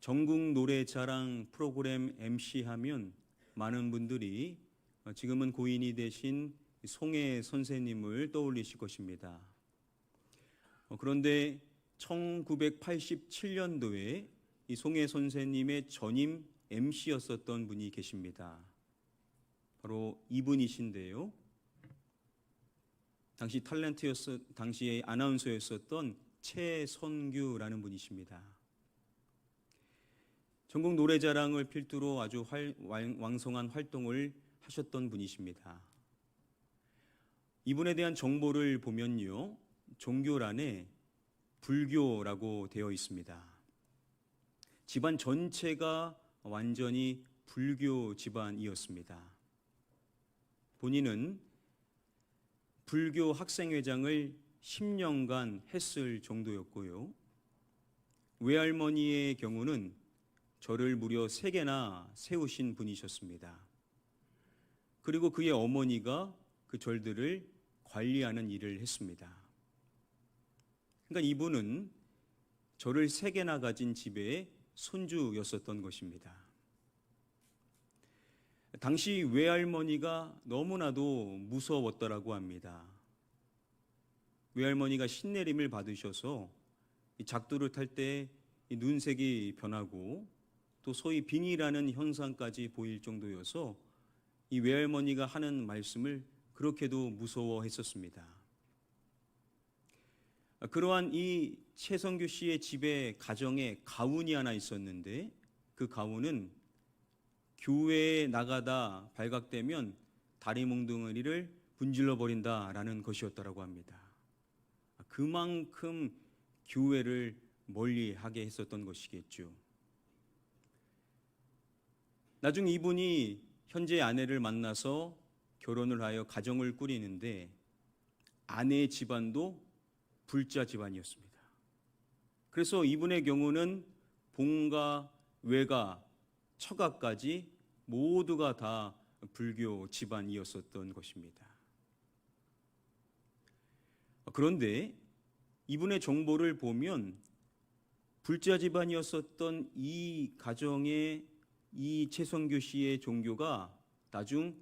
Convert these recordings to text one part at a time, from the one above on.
전국 노래자랑 프로그램 MC 하면 많은 분들이 지금은 고인이 되신 송혜 선생님을 떠올리실 것입니다. 그런데 1987년도에 이 송혜 선생님의 전임 MC였었던 분이 계십니다. 바로 이분이신데요. 당시에 아나운서였었던 최선규라는 분이십니다. 전국 노래자랑을 필두로 아주 왕성한 활동을 하셨던 분이십니다. 이분에 대한 정보를 보면요, 종교란에 불교라고 되어 있습니다. 집안 전체가 완전히 불교 집안이었습니다. 본인은 불교 학생회장을 10년간 했을 정도였고요. 외할머니의 경우는 절을 무려 3개나 세우신 분이셨습니다. 그리고 그의 어머니가 그 절들을 관리하는 일을 했습니다. 그러니까 이분은 절을 3개나 가진 집의 손주였었던 것입니다. 당시 외할머니가 너무나도 무서웠더라고 합니다. 외할머니가 신내림을 받으셔서 작두를 탈 때 눈색이 변하고 또 소위 빙의라는 현상까지 보일 정도여서 이 외할머니가 하는 말씀을 그렇게도 무서워했었습니다. 그러한 이 최선규 씨의 집에 가정에 가훈이 하나 있었는데, 그 가훈은 교회에 나가다 발각되면 다리 몽둥이를 분질러 버린다라는 것이었다고 합니다. 그만큼 교회를 멀리하게 했었던 것이겠죠. 나중 이분이 현재 아내를 만나서 결혼을 하여 가정을 꾸리는데, 아내의 집안도 불자 집안이었습니다. 그래서 이분의 경우는 본가, 외가, 처가까지 모두가 다 불교 집안이었었던 것입니다. 그런데 이분의 정보를 보면 불자 집안이었었던 이 가정의 이 최선규 씨의 종교가 나중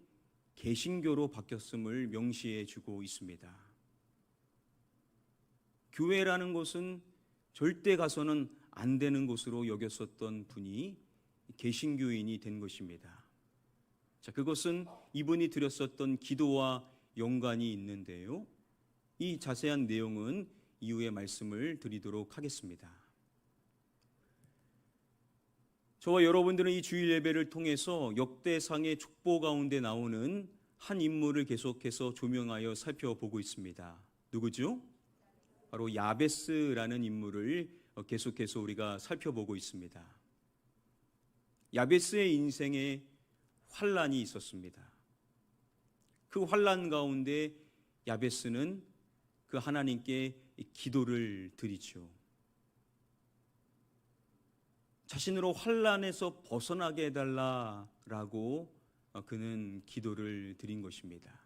개신교로 바뀌었음을 명시해 주고 있습니다. 교회라는 곳은 절대 가서는 안 되는 곳으로 여겼었던 분이 개신교인이 된 것입니다. 자, 그것은 이분이 드렸었던 기도와 연관이 있는데요. 이 자세한 내용은 이후에 말씀을 드리도록 하겠습니다. 저와 여러분들은 이 주일 예배를 통해서 역대상의 족보 가운데 나오는 한 인물을 계속해서 조명하여 살펴보고 있습니다. 누구죠? 바로 야베스라는 인물을 계속해서 우리가 살펴보고 있습니다. 야베스의 인생에 환란이 있었습니다. 그 환란 가운데 야베스는 그 하나님께 기도를 드리죠. 자신으로 환란에서 벗어나게 해달라라고 그는 기도를 드린 것입니다.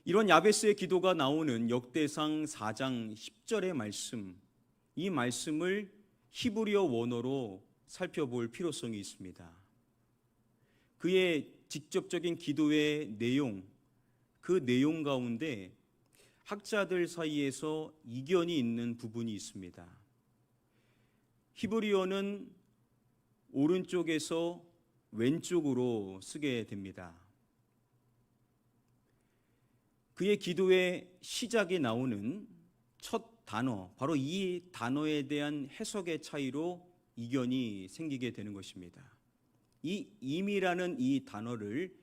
이런 야베스의 기도가 나오는 역대상 4장 10절의 말씀, 이 말씀을 히브리어 원어로 살펴볼 필요성이 있습니다. 그의 직접적인 기도의 내용, 그 내용 가운데 학자들 사이에서 이견이 있는 부분이 있습니다. 히브리어는 오른쪽에서 왼쪽으로 쓰게 됩니다. 그의 기도의 시작이 나오는 첫 단어, 바로 이 단어에 대한 해석의 차이로 이견이 생기게 되는 것입니다. 이 임이라는 이 단어를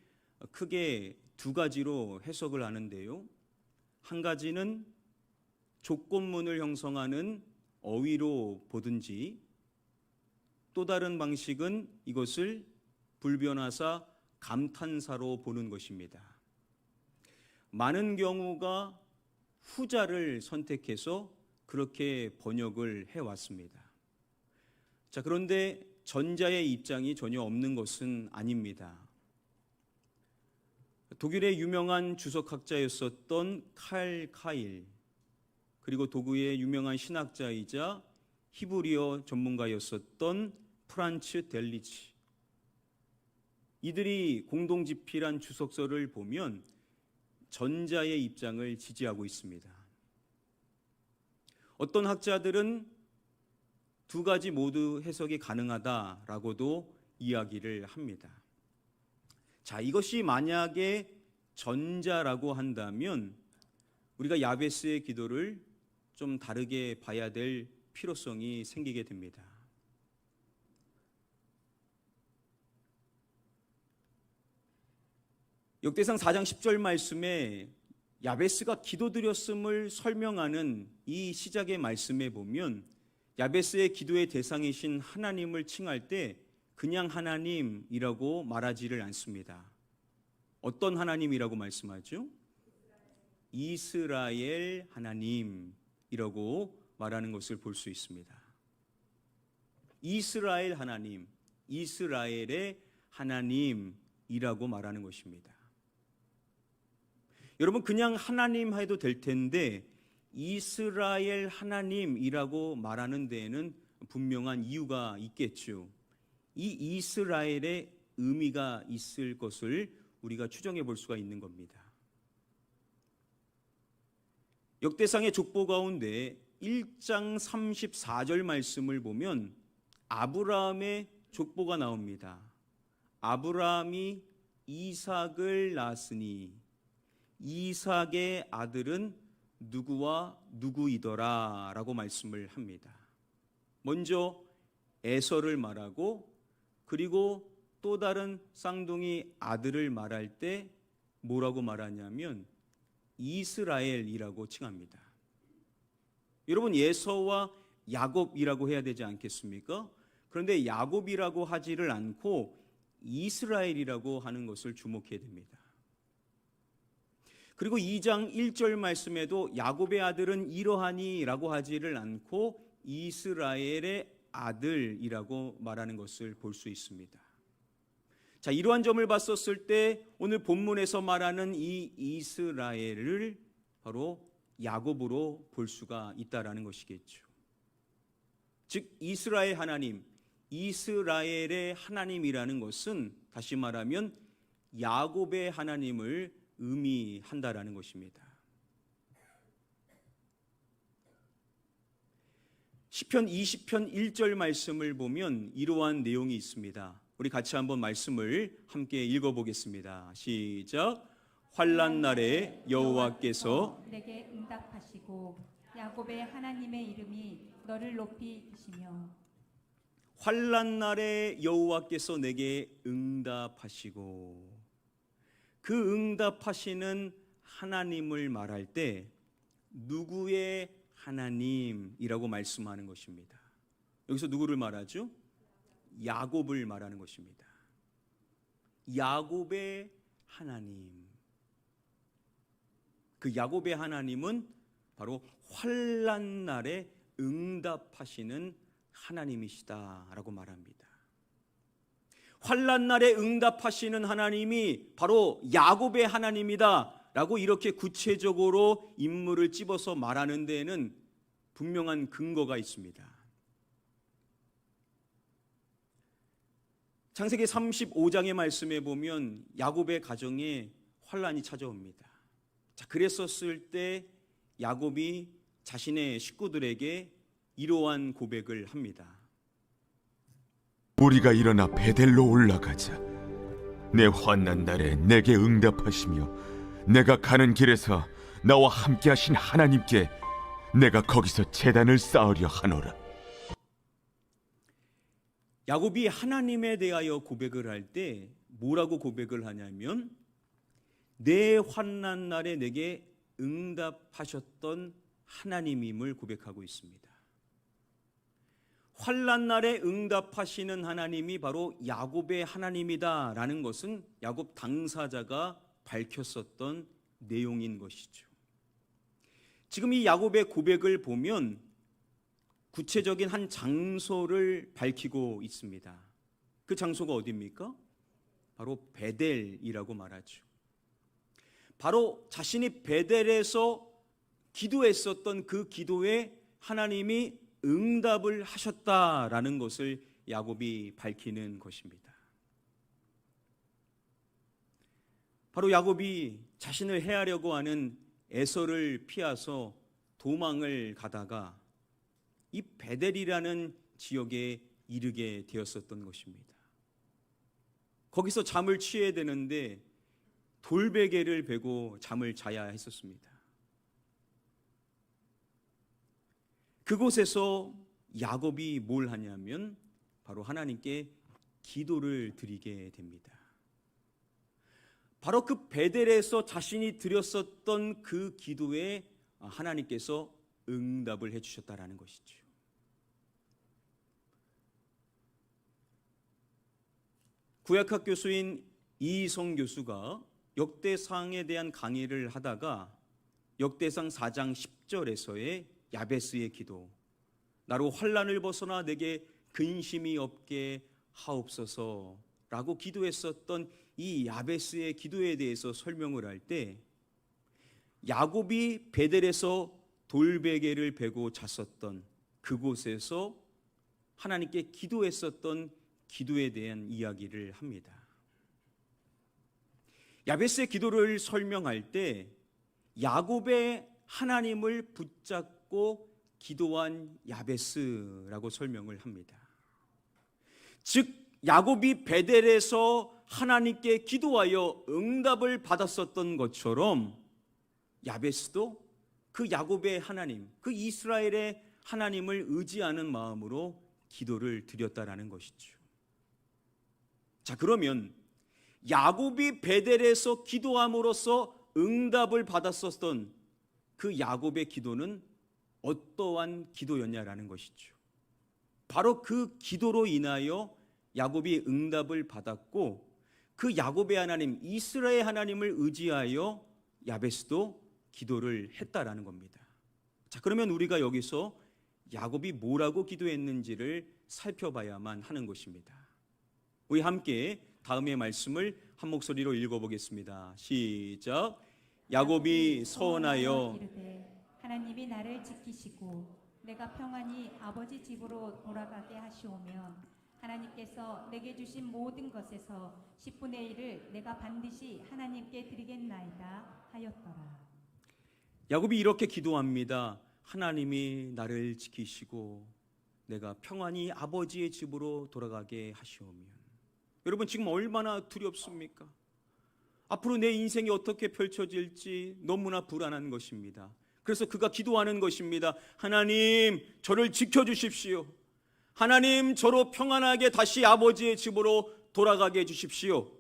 크게 2가지로 해석을 하는데요. 한 가지는 조건문을 형성하는 어휘로 보든지, 또 다른 방식은 이것을 불변하사 감탄사로 보는 것입니다. 많은 경우가 후자를 선택해서 그렇게 번역을 해왔습니다. 자, 그런데 전자의 입장이 전혀 없는 것은 아닙니다. 독일의 유명한 주석학자였었던 칼 카일, 그리고 독일의 유명한 신학자이자 히브리어 전문가였었던 프란츠 델리치, 이들이 공동 집필한 주석서를 보면 전자의 입장을 지지하고 있습니다. 어떤 학자들은 두 가지 모두 해석이 가능하다라고도 이야기를 합니다. 자, 이것이 만약에 전자라고 한다면 우리가 야베스의 기도를 좀 다르게 봐야 될 필요성이 생기게 됩니다. 역대상 4장 10절 말씀에 야베스가 기도드렸음을 설명하는 이 시작의 말씀에 보면 야베스의 기도의 대상이신 하나님을 칭할 때 그냥 하나님이라고 말하지를 않습니다. 어떤 하나님이라고 말씀하죠? 이스라엘 하나님이라고 말하는 것을 볼 수 있습니다. 이스라엘 하나님, 이스라엘의 하나님이라고 말하는 것입니다. 여러분, 그냥 하나님 해도 될 텐데 이스라엘 하나님이라고 말하는 데에는 분명한 이유가 있겠죠. 이 이스라엘의 의미가 있을 것을 우리가 추정해 볼 수가 있는 겁니다. 역대상의 족보 가운데 1장 34절 말씀을 보면 아브라함의 족보가 나옵니다. 아브라함이 이삭을 낳았으니 이삭의 아들은 누구와 누구이더라 라고 말씀을 합니다. 먼저 에서를 말하고 그리고 또 다른 쌍둥이 아들을 말할 때 뭐라고 말하냐면 이스라엘이라고 칭합니다. 여러분, 에서와 야곱이라고 해야 되지 않겠습니까? 그런데 야곱이라고 하지를 않고 이스라엘이라고 하는 것을 주목해야 됩니다. 그리고 2장 1절 말씀에도 야곱의 아들은 이러하니 라고 하지를 않고 이스라엘의 아들이라고 말하는 것을 볼 수 있습니다. 자, 이러한 점을 봤었을 때 오늘 본문에서 말하는 이 이스라엘을 바로 야곱으로 볼 수가 있다라는 것이겠죠. 즉 이스라엘 하나님, 이스라엘의 하나님이라는 것은 다시 말하면 야곱의 하나님을 의미한다라는 것입니다. 시편 20편 1절 말씀을 보면 이러한 내용이 있습니다. 우리 같이 한번 말씀을 함께 읽어보겠습니다. 시작. 환난 날에 여호와께서 내게 응답하시고 야곱의 하나님의 이름이 너를 높이 드시며. 환난 날에 여호와께서 내게 응답하시고, 그 응답하시는 하나님을 말할 때 누구의 하나님이라고 말씀하는 것입니다. 여기서 누구를 말하죠? 야곱을 말하는 것입니다. 야곱의 하나님. 그 야곱의 하나님은 바로 환난 날에 응답하시는 하나님이시다라고 말합니다. 환난 날에 응답하시는 하나님이 바로 야곱의 하나님이다라고 이렇게 구체적으로 인물을 집어서 말하는 데에는 분명한 근거가 있습니다. 창세기 35장의 말씀에 보면 야곱의 가정에 환난이 찾아옵니다. 자, 그랬었을 때 야곱이 자신의 식구들에게 이러한 고백을 합니다. 우리가 일어나 베델로 올라가자. 내 환난 날에 내게 응답하시며 내가 가는 길에서 나와 함께 하신 하나님께 내가 거기서 제단을 쌓으려 하노라. 야곱이 하나님에 대하여 고백을 할 때 뭐라고 고백을 하냐면 내 환난 날에 내게 응답하셨던 하나님임을 고백하고 있습니다. 환난 날에 응답하시는 하나님이 바로 야곱의 하나님이다라는 것은 야곱 당사자가 밝혔었던 내용인 것이죠. 지금 이 야곱의 고백을 보면 구체적인 한 장소를 밝히고 있습니다. 그 장소가 어디입니까? 바로 베델이라고 말하죠. 바로 자신이 베델에서 기도했었던 그 기도에 하나님이 응답을 하셨다라는 것을 야곱이 밝히는 것입니다. 바로 야곱이 자신을 해하려고 하는 에서를 피해서 도망을 가다가 이 베델이라는 지역에 이르게 되었었던 것입니다. 거기서 잠을 취해야 되는데 돌베개를 베고 잠을 자야 했었습니다. 그곳에서 야곱이 뭘 하냐면 바로 하나님께 기도를 드리게 됩니다. 바로 그 베델에서 자신이 드렸었던 그 기도에 하나님께서 응답을 해주셨다라는 것이죠. 구약학 교수인 이희성 교수가 역대상에 대한 강의를 하다가 역대상 4장 10절에서의 야베스의 기도, 나로 환난을 벗어나 내게 근심이 없게 하옵소서라고 기도했었던 이 야베스의 기도에 대해서 설명을 할 때 야곱이 베델에서 돌베개를 베고 잤었던 그곳에서 하나님께 기도했었던 기도에 대한 이야기를 합니다. 야베스의 기도를 설명할 때 야곱의 하나님을 붙잡고 기도한 야베스라고 설명을 합니다. 즉 야곱이 베델에서 하나님께 기도하여 응답을 받았었던 것처럼 야베스도 그 야곱의 하나님, 그 이스라엘의 하나님을 의지하는 마음으로 기도를 드렸다라는 것이죠. 자, 그러면 야곱이 베델에서 기도함으로써 응답을 받았었던 그 야곱의 기도는 어떠한 기도였냐라는 것이죠. 바로 그 기도로 인하여 야곱이 응답을 받았고 그 야곱의 하나님 이스라엘 하나님을 의지하여 야베스도 기도를 했다라는 겁니다. 자, 그러면 우리가 여기서 야곱이 뭐라고 기도했는지를 살펴봐야만 하는 것입니다. 우리 함께 다음의 말씀을 한 목소리로 읽어보겠습니다. 시작. 야곱이 서원하여 이르되 하나님이 나를 지키시고 내가 평안히 아버지 집으로 돌아가게 하시오면 하나님께서 내게 주신 모든 것에서 10분의 1을 내가 반드시 하나님께 드리겠나이다 하였더라. 야곱이 이렇게 기도합니다. 하나님이 나를 지키시고 내가 평안히 아버지의 집으로 돌아가게 하시오면. 여러분 지금 얼마나 두렵습니까? 앞으로 내 인생이 어떻게 펼쳐질지 너무나 불안한 것입니다. 그래서 그가 기도하는 것입니다. 하나님 저를 지켜주십시오. 하나님 저로 평안하게 다시 아버지의 집으로 돌아가게 해주십시오.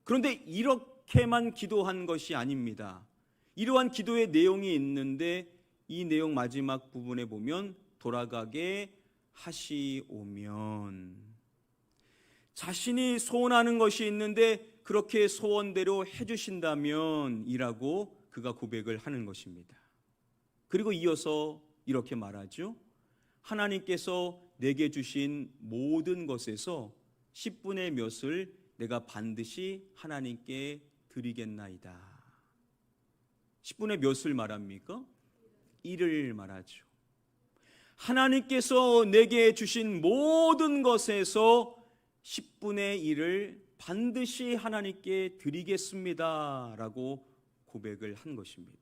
그런데 이렇게만 기도한 것이 아닙니다. 이러한 기도의 내용이 있는데 이 내용 마지막 부분에 보면 돌아가게 하시오면, 자신이 소원하는 것이 있는데 그렇게 소원대로 해주신다면 이라고 그가 고백을 하는 것입니다. 그리고 이어서 이렇게 말하죠. 하나님께서 내게 주신 모든 것에서 10분의 몇을 내가 반드시 하나님께 드리겠나이다. 10분의 몇을 말합니까? 1을 말하죠. 하나님께서 내게 주신 모든 것에서 10분의 1을 반드시 하나님께 드리겠습니다 라고 고백을 한 것입니다.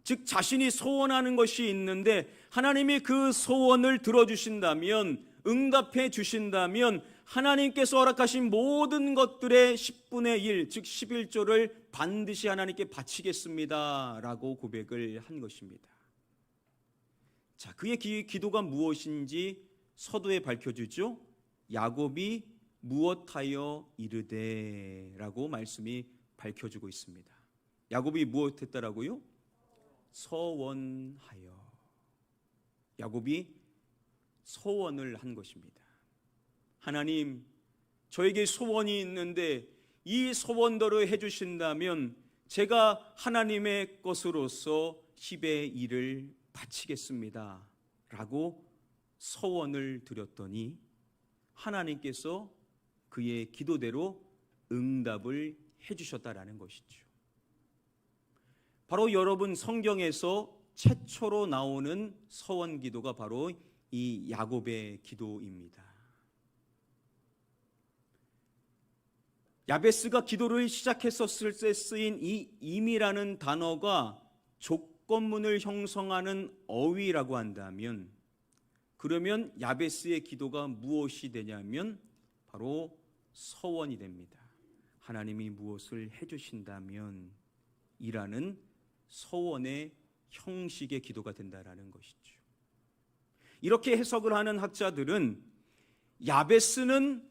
즉 자신이 소원하는 것이 있는데 하나님이 그 소원을 들어주신다면, 응답해 주신다면 하나님께서 허락하신 모든 것들의 10분의 1, 즉 11조를 반드시 하나님께 바치겠습니다 라고 고백을 한 것입니다. 자, 그의 기도가 무엇인지 서두에 밝혀주죠. 야곱이 무엇하여 이르되 라고 말씀이 밝혀주고 있습니다. 야곱이 무엇했다라고요? 서원하여. 야곱이 서원을 한 것입니다. 하나님, 저에게 소원이 있는데 이 소원대로 해주신다면 제가 하나님의 것으로서 10의 1을 바치겠습니다 라고 서원을 드렸더니 하나님께서 그의 기도대로 응답을 해주셨다라는 것이죠. 바로 여러분 성경에서 최초로 나오는 서원 기도가 바로 이 야곱의 기도입니다. 야베스가 기도를 시작했었을 때 쓰인 이 임이라는 단어가 조건문을 형성하는 어휘라고 한다면, 그러면 야베스의 기도가 무엇이 되냐면 바로 서원이 됩니다. 하나님이 무엇을 해주신다면 이라는 서원의 형식의 기도가 된다라는 것이죠. 이렇게 해석을 하는 학자들은 야베스는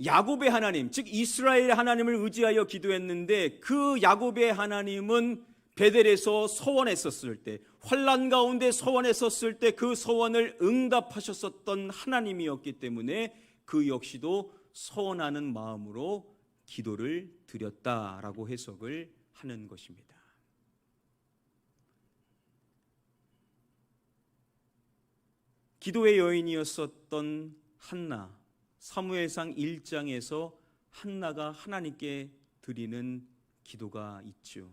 야곱의 하나님, 즉 이스라엘의 하나님을 의지하여 기도했는데, 그 야곱의 하나님은 베델에서 서원했었을 때, 환난 가운데 서원했었을 때 그 서원을 응답하셨었던 하나님이었기 때문에 그 역시도 서원하는 마음으로 기도를 드렸다라고 해석을 하는 것입니다. 기도의 여인이었었던 한나, 사무엘상 1장에서 한나가 하나님께 드리는 기도가 있죠.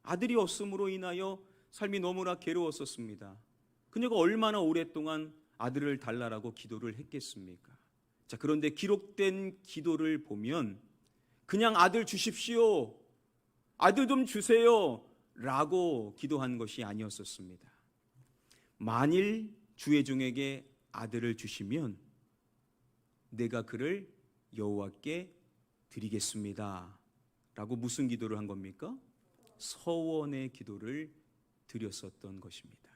아들이 없음으로 인하여 삶이 너무나 괴로웠었습니다. 그녀가 얼마나 오랫동안 아들을 달라라고 기도를 했겠습니까? 자, 그런데 기록된 기도를 보면 그냥 아들 주십시오, 아들 좀 주세요 라고 기도한 것이 아니었었습니다. 만일 주의 종에게 아들을 주시면 내가 그를 여호와께 드리겠습니다 라고 무슨 기도를 한 겁니까? 서원의 기도를 드렸었던 것입니다.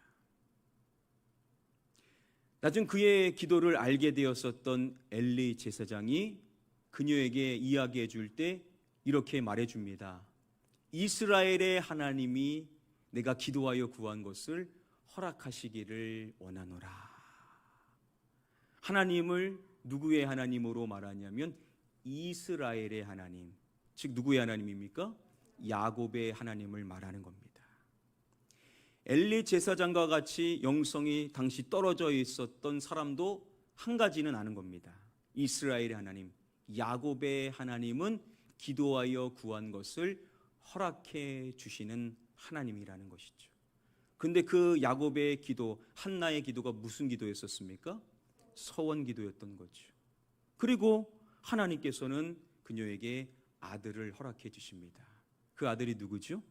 나중 그의 기도를 알게 되었었던 엘리 제사장이 그녀에게 이야기해 줄 때 이렇게 말해 줍니다. 이스라엘의 하나님이 내가 기도하여 구한 것을 허락하시기를 원하노라. 하나님을 누구의 하나님으로 말하냐면 이스라엘의 하나님, 즉 누구의 하나님입니까? 야곱의 하나님을 말하는 겁니다. 엘리 제사장과 같이 영성이 당시 떨어져 있었던 사람도 한 가지는 아는 겁니다. 이스라엘의 하나님, 야곱의 하나님은 기도하여 구한 것을 허락해 주시는 하나님이라는 것이죠. 근데 그 야곱의 기도, 한나의 기도가 무슨 기도였었습니까? 서원 기도였던 거죠. 그리고 하나님께서는 그녀에게 아들을 허락해 주십니다. 그 아들이 누구죠?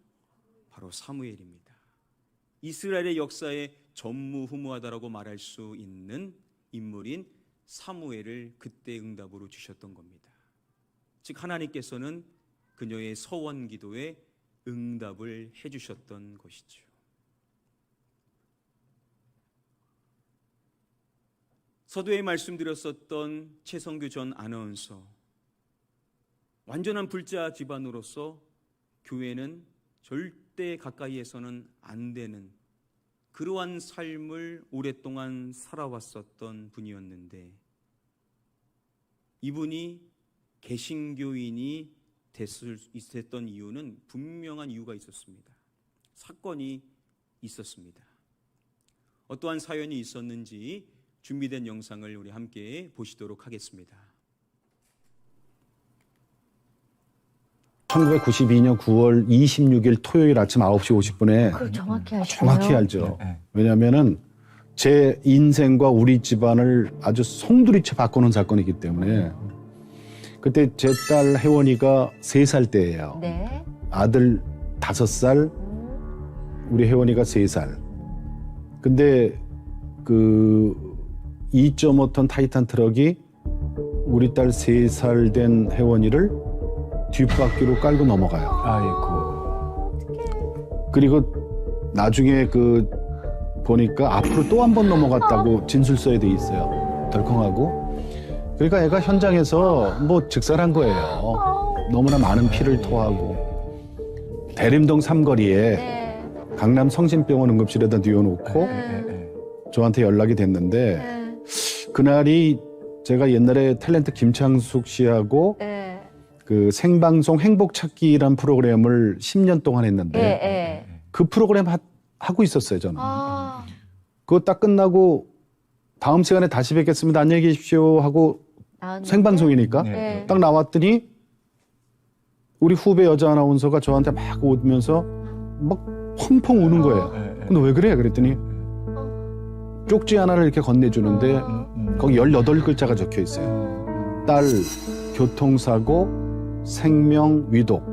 바로 사무엘입니다. 이스라엘의 역사에 전무후무하다라고 말할 수 있는 인물인 사무엘을 그때 응답으로 주셨던 겁니다. 즉 하나님께서는 그녀의 서원 기도에 응답을 해주셨던 것이죠. 서두에 말씀드렸었던 최성규 전 아나운서, 완전한 불자 집안으로서 교회는 절대 가까이에서는 안 되는 그러한 삶을 오랫동안 살아왔었던 분이었는데, 이분이 개신교인이 됐던 이유는 분명한 이유가 있었습니다. 사건이 있었습니다. 어떠한 사연이 있었는지 준비된 영상을 우리 함께 보시도록 하겠습니다. 1992년 9월 26일 토요일 아침 9시 50분에 그걸 정확히 아시네요. 정확히 알죠. 왜냐하면은 제 인생과 우리 집안을 아주 송두리째 바꾸는 사건이기 때문에, 그때 제 딸 혜원이가 3살 때예요. 네. 아들 5살, 우리 혜원이가 3살. 근데 그 2.5톤 타이탄 트럭이 우리 딸 3살 된 혜원이를 뒷바퀴로 깔고 넘어가요. 아이고. 그리고 나중에 그 보니까 앞으로 또 한 번 넘어갔다고 진술서에 돼 있어요. 덜컹하고. 그러니까 애가 현장에서 뭐 즉사한 거예요. 너무나 많은 피를 토하고. 대림동 삼거리에 네. 강남 성심병원 응급실에다 뉘어놓고 저한테 연락이 됐는데, 네. 그날이 제가 옛날에 탤런트 김창숙 씨하고 네. 그 생방송 행복찾기란 프로그램을 10년 동안 했는데, 네. 그 프로그램 하고 있었어요, 저는. 아. 그거 딱 끝나고 다음 시간에 다시 뵙겠습니다, 안녕히 계십시오 하고 나왔는데? 생방송이니까 네. 딱 나왔더니 우리 후배 여자 아나운서가 저한테 막 오면서 막 펑펑 우는 거예요. 근데 왜 그래? 그랬더니 쪽지 하나를 이렇게 건네주는데 거기 18글자가 적혀 있어요. 딸 교통사고 생명 위독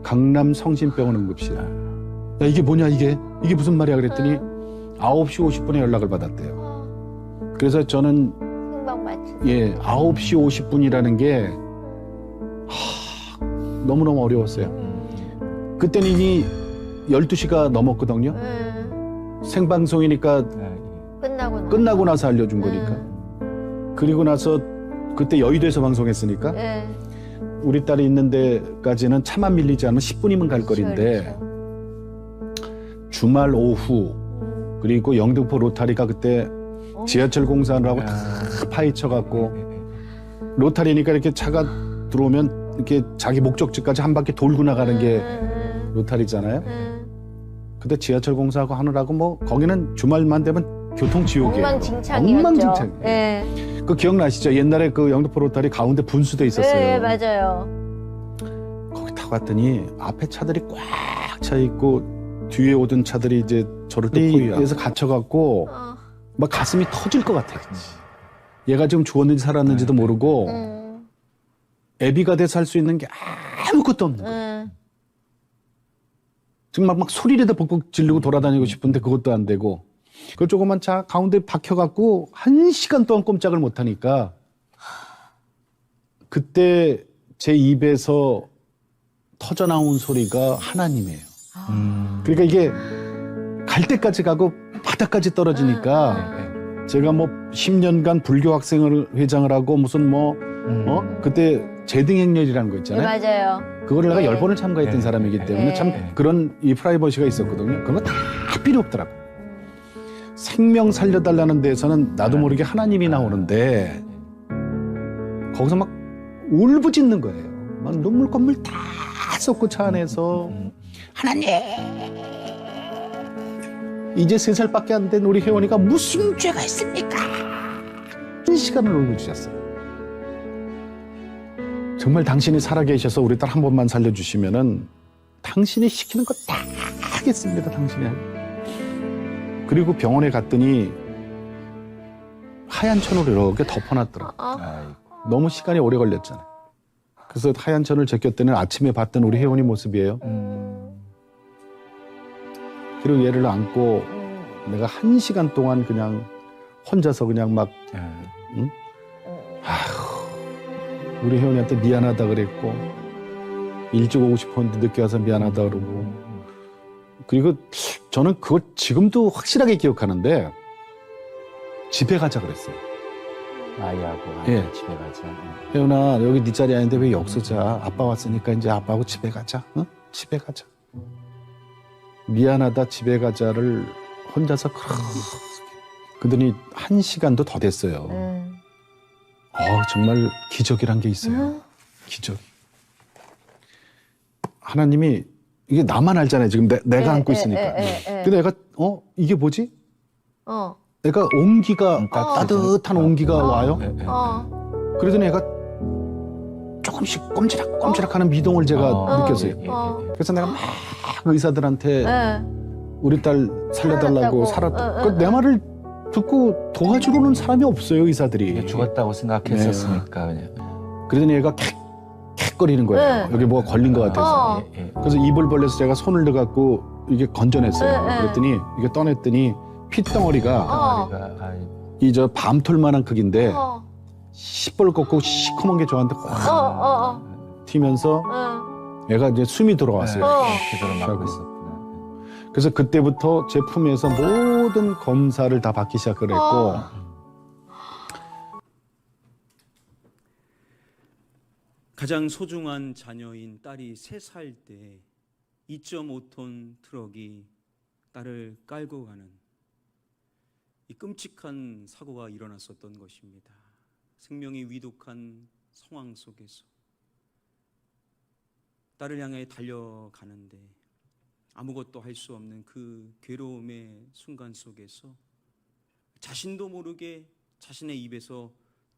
강남 성심병원 응급실. 야, 이게 뭐냐 이게 무슨 말이야 그랬더니 9시 50분에 연락을 받았대요. 그래서 저는 생방 마치. 9시 50분이라는 게 너무너무 어려웠어요. 그때는 이미 12시가 넘었거든요. 생방송이니까 끝나고 나서 알려준 거니까. 그리고 나서 그때 여의도에서 방송했으니까 우리 딸이 있는 데까지는 차만 밀리지 않으면 10분이면 갈 거리인데 주말 오후 그리고 영등포 로타리가 그때 지하철 공사를 하고 다 파헤쳐갖고 로타리니까 이렇게 차가 들어오면 이렇게 자기 목적지까지 한 바퀴 돌고 나가는 게 로타리잖아요. 근데 지하철 공사하고 하느라고 뭐 거기는 주말만 되면 교통지옥이에요. 엉망진창이었죠. 엉망진창. 네. 그 기억나시죠? 옛날에 그 영등포 로타리 가운데 분수대 있었어요. 네, 맞아요. 거기 타고 갔더니 앞에 차들이 꽉 차 있고 뒤에 오던 차들이 이제 저를 또 포위해서 갇혀갖고 막 가슴이 터질 것 같아. 얘가 지금 죽었는지 살았는지도 모르고 애비가 돼서 할 수 있는 게 아무것도 없는 거야. 지금 막 소리라도 벅벅 지르고 돌아다니고 싶은데 그것도 안 되고 그 조그만 차 가운데 박혀갖고 1시간 동안 꼼짝을 못하니까 그때 제 입에서 터져나온 소리가 하나님이에요. 그러니까 이게 갈 때까지 가고 바닥까지 떨어지니까 제가 뭐 10년간 불교 학생을 회장을 하고 무슨 뭐 그때 제등행렬이라는 거 네, 있잖아요. 맞아요. 그거를 내가 네. 10번을 참가했던 사람이기 때문에 참 그런 이 프라이버시가 있었거든요. 그런 거 다 필요 없더라고. 생명 살려달라는 데에서는 나도 모르게 하나님이 나오는데 거기서 막 울부짖는 거예요. 막 눈물 콧물 다 쏟고 차 안에서 하나님 이제 3살밖에 안 된 우리 혜원이가 무슨 죄가 있습니까? 1시간을 울부짖었어요. 정말 당신이 살아계셔서 우리 딸 한 번만 살려주시면은 당신이 시키는 거 다 하겠습니다. 당신이. 그리고 병원에 갔더니 하얀 천으로 이렇게 덮어놨더라고요. 너무 시간이 오래 걸렸잖아요. 그래서 하얀 천을 제꼈더니 아침에 봤던 우리 혜원이 모습이에요. 그리고 얘를 안고 내가 1시간 동안 그냥 혼자서 그냥 막 응? 아휴, 우리 혜원이한테 미안하다 그랬고 일찍 오고 싶었는데 늦게 와서 미안하다 그러고 그리고 저는 그걸 지금도 확실하게 기억하는데 집에 가자 그랬어요. 아이하고 예. 집에 가자. 혜원아 여기 네 자리 아닌데 왜 여기서 자? 아빠 왔으니까 이제 아빠하고 집에 가자. 응? 집에 가자. 미안하다 집에 가자를 혼자서 그러더니 1시간도 더 됐어요. 정말 기적이란 게 있어요. 기적. 하나님이 이게 나만 알잖아요. 지금 내가 안고 있으니까. 근데 내가 이게 뭐지? 내가 온기가 따뜻한 온기가 와요. 그러더니 애가 조금씩 꼼지락꼼지락하는 미동을 제가 느꼈어요. 그래서 내가 막 의사들한테 우리 딸 살려달라고 살았다. 내 말을 듣고 도와주려는 사람이 없어요, 의사들이. 죽었다고 생각했었으니까 그냥. 그러더니 얘가 캑거리는 거예요. 여기 뭐가 걸린 것 같아서. 그래서 입을 벌려서 제가 손을 넣어갖고 이게 건져냈어요. 그랬더니 이게 떠냈더니 핏덩어리가 이 저 밤톨만한 크기인데 시뻘겋고 시커먼 게 저한테 확 튀면서 애가 이제 숨이 돌아왔어요. 기도를 막고 있었구나. 그래서 그때부터 제 품에서 모든 검사를 다 받기 시작을 했고 가장 소중한 자녀인 딸이 3살 때 2.5톤 트럭이 딸을 깔고 가는 이 끔찍한 사고가 일어났었던 것입니다. 생명이 위독한 상황 속에서 딸을 향해 달려가는데 아무것도 할 수 없는 그 괴로움의 순간 속에서 자신도 모르게 자신의 입에서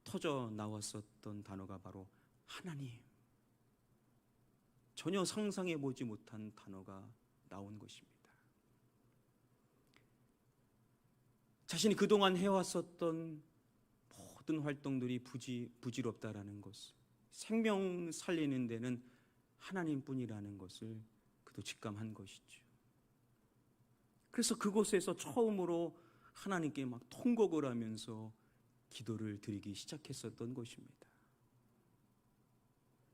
터져 나왔었던 단어가 바로 하나님. 전혀 상상해 보지 못한 단어가 나온 것입니다. 자신이 그동안 해왔었던 모든 활동들이 부질없다라는 것을, 생명 살리는 데는 하나님뿐이라는 것을 그도 직감한 것이죠. 그래서 그곳에서 처음으로 하나님께 막 통곡을 하면서 기도를 드리기 시작했었던 것입니다.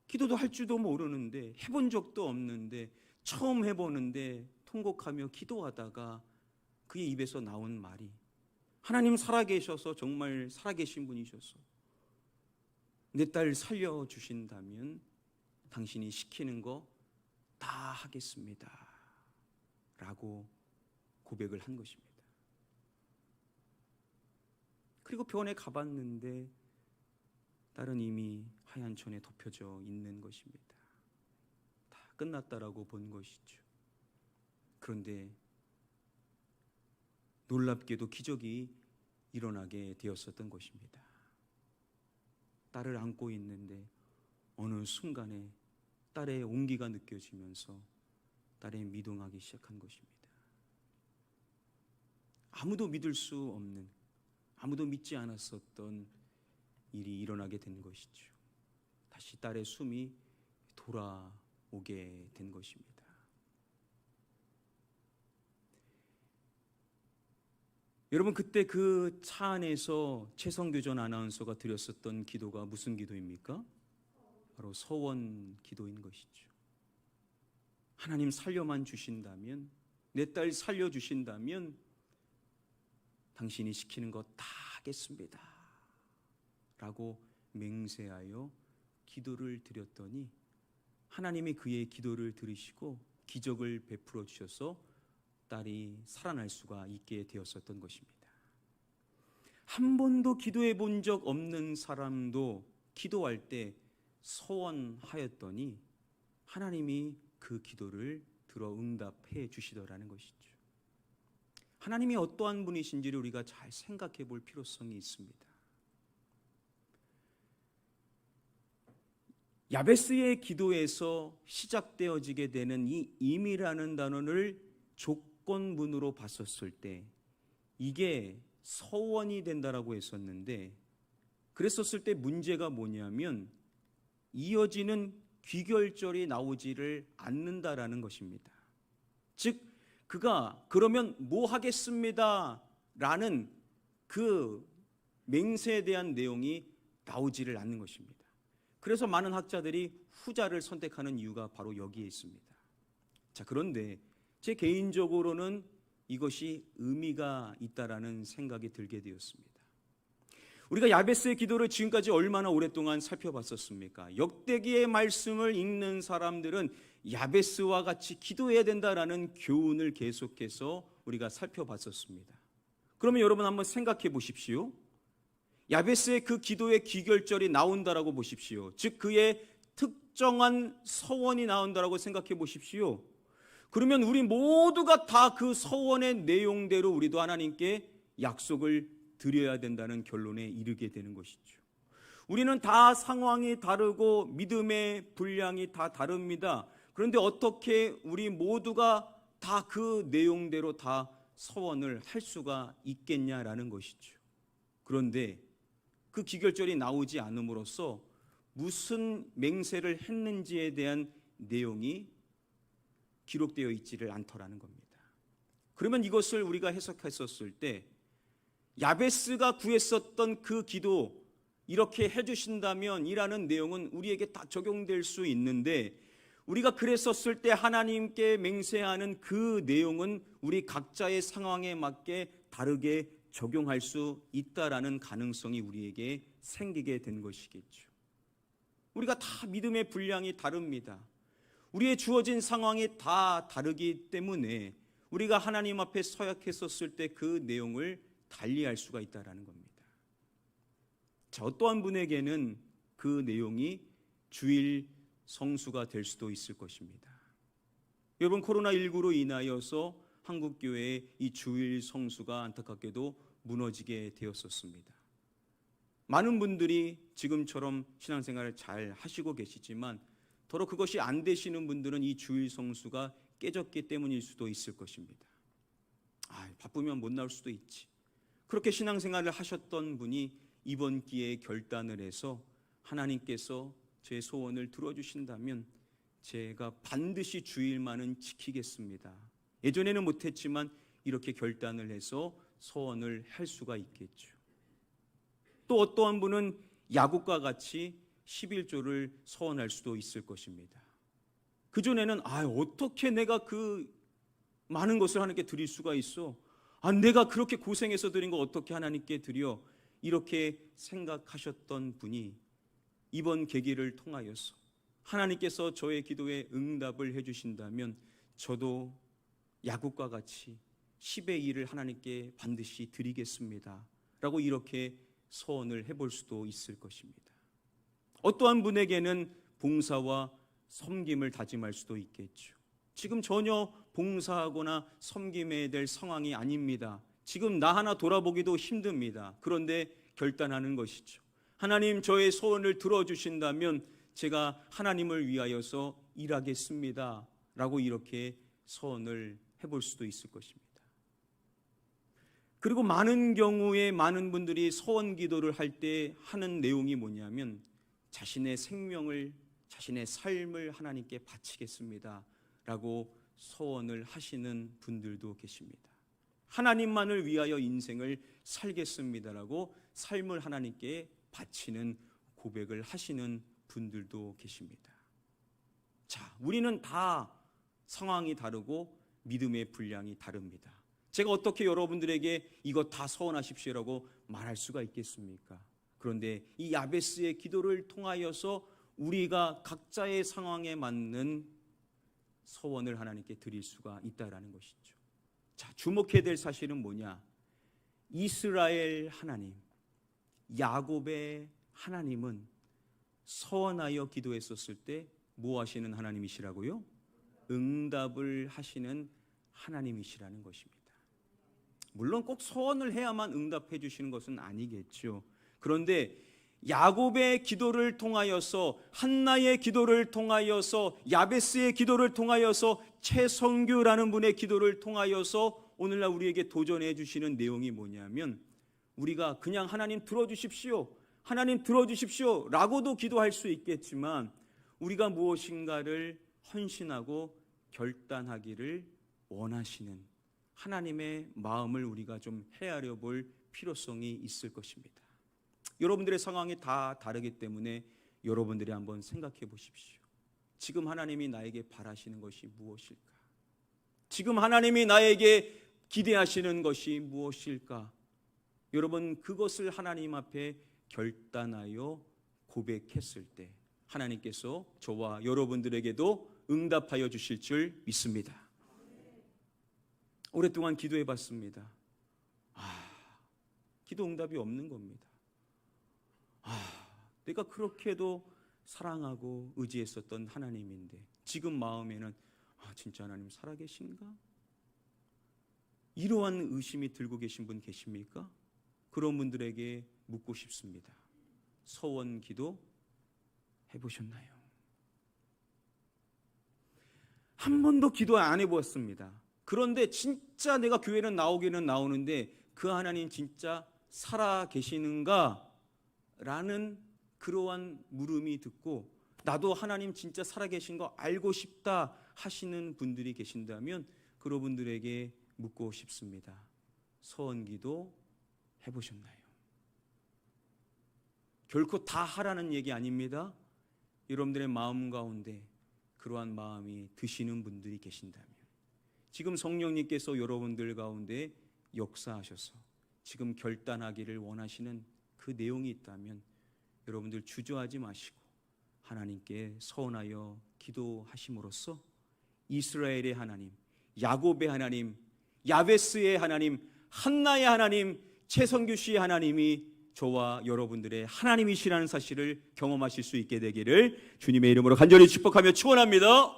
기도도 할 줄도 모르는데, 해본 적도 없는데, 처음 해보는데 통곡하며 기도하다가 그의 입에서 나온 말이, 하나님 살아계셔서 정말 살아계신 분이셔서 내 딸 살려주신다면 당신이 시키는 거 다 하겠습니다 라고 고백을 한 것입니다. 그리고 병원에 가봤는데 딸은 이미 하얀 천에 덮여져 있는 것입니다. 다 끝났다라고 본 것이죠. 그런데 놀랍게도 기적이 일어나게 되었었던 것입니다. 딸을 안고 있는데 어느 순간에 딸의 온기가 느껴지면서 딸이 미동하기 시작한 것입니다. 아무도 믿을 수 없는, 아무도 믿지 않았었던 일이 일어나게 된 것이죠. 다시 딸의 숨이 돌아오게 된 것입니다. 여러분, 그때 그 차 안에서 최성규 전 아나운서가 드렸었던 기도가 무슨 기도입니까? 바로 서원 기도인 것이죠. 하나님 살려만 주신다면, 내 딸 살려주신다면 당신이 시키는 것 다 하겠습니다 라고 맹세하여 기도를 드렸더니 하나님이 그의 기도를 들으시고 기적을 베풀어 주셔서 딸이 살아날 수가 있게 되었었던 것입니다. 한 번도 기도해 본 적 없는 사람도 기도할 때 서원하였더니 하나님이 그 기도를 들어 응답해 주시더라는 것이죠. 하나님이 어떠한 분이신지를 우리가 잘 생각해 볼 필요성이 있습니다. 야베스의 기도에서 시작되어지게 되는 이 임이라는 단어를 조건문으로 봤었을 때 이게 서원이 된다라고 했었는데, 그랬었을 때 문제가 뭐냐면 이어지는 귀결절이 나오지를 않는다라는 것입니다. 즉 그가 그러면 뭐 하겠습니다 라는 그 맹세에 대한 내용이 나오지를 않는 것입니다. 그래서 많은 학자들이 후자를 선택하는 이유가 바로 여기에 있습니다. 자, 그런데 제 개인적으로는 이것이 의미가 있다라는 생각이 들게 되었습니다. 우리가 야베스의 기도를 지금까지 얼마나 오랫동안 살펴봤었습니까? 역대기의 말씀을 읽는 사람들은 야베스와 같이 기도해야 된다라는 교훈을 계속해서 우리가 살펴봤었습니다. 그러면 여러분 한번 생각해 보십시오. 야베스의 그 기도의 귀결절이 나온다라고 보십시오. 즉 그의 특정한 서원이 나온다라고 생각해 보십시오. 그러면 우리 모두가 다 그 서원의 내용대로 우리도 하나님께 약속을 드려야 된다는 결론에 이르게 되는 것이죠. 우리는 다 상황이 다르고 믿음의 분량이 다 다릅니다. 그런데 어떻게 우리 모두가 다 그 내용대로 다 서원을 할 수가 있겠냐라는 것이죠. 그런데 그 기결절이 나오지 않음으로써 무슨 맹세를 했는지에 대한 내용이 기록되어 있지를 않더라는 겁니다. 그러면 이것을 우리가 해석했었을 때 야베스가 구했었던 그 기도 이렇게 해주신다면 이라는 내용은 우리에게 다 적용될 수 있는데, 우리가 그랬었을 때 하나님께 맹세하는 그 내용은 우리 각자의 상황에 맞게 다르게 적용할 수 있다라는 가능성이 우리에게 생기게 된 것이겠죠. 우리가 다 믿음의 분량이 다릅니다. 우리의 주어진 상황이 다 다르기 때문에 우리가 하나님 앞에 서약했었을 때 그 내용을 달리할 수가 있다라는 겁니다. 자, 어떠한 분에게는 그 내용이 주일 성수가 될 수도 있을 것입니다. 여러분, 코로나19로 인하여서 한국교회의 이 주일 성수가 안타깝게도 무너지게 되었었습니다. 많은 분들이 지금처럼 신앙생활을 잘 하시고 계시지만 더러 그것이 안 되시는 분들은 이 주일 성수가 깨졌기 때문일 수도 있을 것입니다. 바쁘면 못 나올 수도 있지. 그렇게 신앙생활을 하셨던 분이 이번 기회에 결단을 해서 하나님께서 제 소원을 들어주신다면 제가 반드시 주일만은 지키겠습니다. 예전에는 못했지만 이렇게 결단을 해서 소원을 할 수가 있겠죠. 또 어떠한 분은 야곱과 같이 11조를 소원할 수도 있을 것입니다. 그전에는 어떻게 내가 그 많은 것을 하나님께 드릴 수가 있어? 내가 그렇게 고생해서 드린 거 어떻게 하나님께 드려? 이렇게 생각하셨던 분이 이번 계기를 통하여서 하나님께서 저의 기도에 응답을 해주신다면 저도 야곱과 같이 10의 1을 하나님께 반드시 드리겠습니다 라고 이렇게 소원을 해볼 수도 있을 것입니다. 어떠한 분에게는 봉사와 섬김을 다짐할 수도 있겠죠. 지금 전혀 봉사하거나 섬김해야 될 상황이 아닙니다. 지금 나 하나 돌아보기도 힘듭니다. 그런데 결단하는 것이죠. 하나님, 저의 소원을 들어주신다면 제가 하나님을 위하여서 일하겠습니다 라고 이렇게 소원을 해볼 수도 있을 것입니다. 그리고 많은 경우에 많은 분들이 소원 기도를 할 때 하는 내용이 뭐냐면 자신의 생명을, 자신의 삶을 하나님께 바치겠습니다 라고 소원을 하시는 분들도 계십니다. 하나님만을 위하여 인생을 살겠습니다라고 삶을 하나님께 바치는 고백을 하시는 분들도 계십니다. 자, 우리는 다 상황이 다르고 믿음의 분량이 다릅니다. 제가 어떻게 여러분들에게 이거 다 소원하십시오라고 말할 수가 있겠습니까? 그런데 이 야베스의 기도를 통하여서 우리가 각자의 상황에 맞는 소원을 하나님께 드릴 수가 있다라는 것이죠. 자, 주목해야 될 사실은 뭐냐? 이스라엘 하나님, 야곱의 하나님은 소원하여 기도했었을 때 뭐 하시는 하나님이시라고요? 응답을 하시는 하나님이시라는 것입니다. 물론 꼭 소원을 해야만 응답해 주시는 것은 아니겠죠. 그런데 야곱의 기도를 통하여서, 한나의 기도를 통하여서, 야베스의 기도를 통하여서, 최성규라는 분의 기도를 통하여서 오늘날 우리에게 도전해 주시는 내용이 뭐냐면 우리가 그냥 하나님 들어주십시오, 하나님 들어주십시오 라고도 기도할 수 있겠지만 우리가 무엇인가를 헌신하고 결단하기를 원하시는 하나님의 마음을 우리가 좀 헤아려 볼 필요성이 있을 것입니다. 여러분들의 상황이 다 다르기 때문에 여러분들이 한번 생각해 보십시오. 지금 하나님이 나에게 바라시는 것이 무엇일까? 지금 하나님이 나에게 기대하시는 것이 무엇일까? 여러분, 그것을 하나님 앞에 결단하여 고백했을 때 하나님께서 저와 여러분들에게도 응답하여 주실 줄 믿습니다. 오랫동안 기도해 봤습니다. 기도 응답이 없는 겁니다. 내가 그렇게도 사랑하고 의지했었던 하나님인데 지금 마음에는 진짜 하나님 살아계신가? 이러한 의심이 들고 계신 분 계십니까? 그런 분들에게 묻고 싶습니다. 소원 기도 해보셨나요? 한 번도 기도 안 해보았습니다. 그런데 진짜 내가 교회는 나오기는 나오는데 그 하나님 진짜 살아 계시는가? 라는 그러한 물음이 듣고 나도 하나님 진짜 살아계신 거 알고 싶다 하시는 분들이 계신다면 그런 분들에게 묻고 싶습니다. 소원기도 해보셨나요? 결코 다 하라는 얘기 아닙니다. 여러분들의 마음 가운데 그러한 마음이 드시는 분들이 계신다면 지금 성령님께서 여러분들 가운데 역사하셔서 지금 결단하기를 원하시는 그 내용이 있다면 여러분들 주저하지 마시고 하나님께 서원하여 기도하심으로써 이스라엘의 하나님, 야곱의 하나님, 야베스의 하나님, 한나의 하나님, 최성규 씨의 하나님이 저와 여러분들의 하나님이시라는 사실을 경험하실 수 있게 되기를 주님의 이름으로 간절히 축복하며 축원합니다.